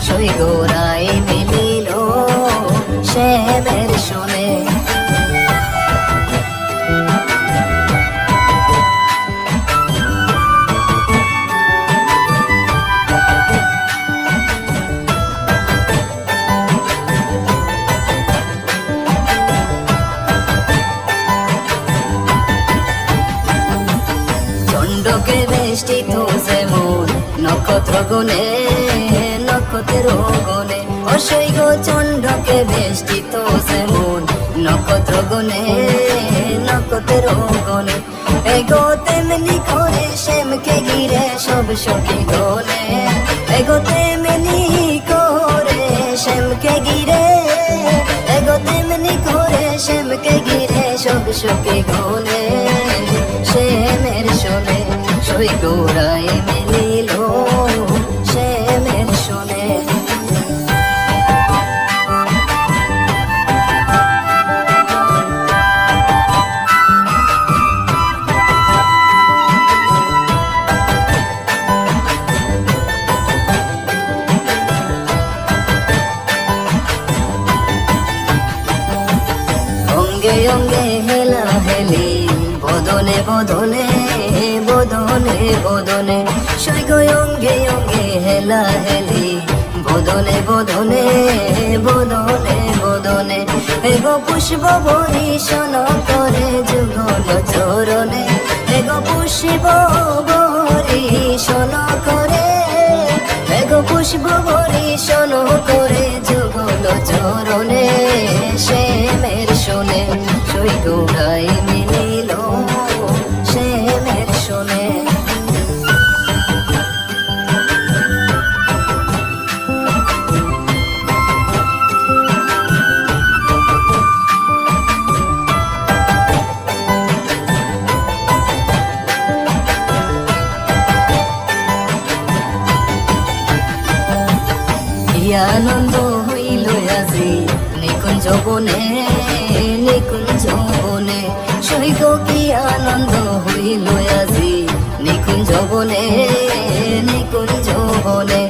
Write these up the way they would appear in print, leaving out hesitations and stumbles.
সই গোড়ায় মিলিল শ্যামের শোনে। চন্দ্রকে বেষ্টিত যেমন নক্ষত্র গুণে নক্ষত্র গুণে, অসই গো চন্দ্রকে বেষ্টিত যেমন নক্ষত্র গুণে নক্ষত্র গুণে, এগো তেমনি করে শ্যামকে ঘিরে সব সখী গনে, এগো তেমনি করে শ্যামকে ঘিরে, এগো তেমনি করে শ্যামকে ঘিরে সব সখী গনে। শ্যামের শোনে সই গোড়ায় মিলিল শ্যামের শোনে। অঙ্গে অঙ্গে হেলা হেলি বদনে বদনে বদনে বদনে, সই গো অঙ্গে অঙ্গে হেলা হেলি বদনে বদনে বদনে বদনে, এগো পুষ্প বরিশন করে যুগল চরণে, এগো পুষ্প বরিশন করে, এগো পুষ্প বরিশন করে যুগল চরণে। শ্যামের শোনে সই গোড়ায় মিলিল শ্যামের শোনে। কি আনন্দ হইল আজি নিকুঞ্জ বনে নিকুঞ্জ বনে, সই গো কি আনন্দ হইল আজি নিকুঞ্জ বনে নিকুঞ্জ বনে,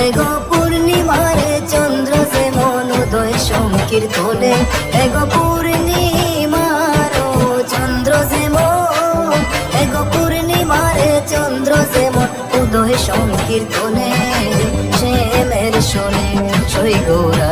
এগো পূর্ণিমারে চন্দ্র যেমন উদয় সংকীর্তনে, এগো পূর্ণিমার চন্দ্র যেমন, এগো পূর্ণিমারে চন্দ্র যেমন উদয় সংকীর্তনে। শ্যামের শোনে সই গোড়ায়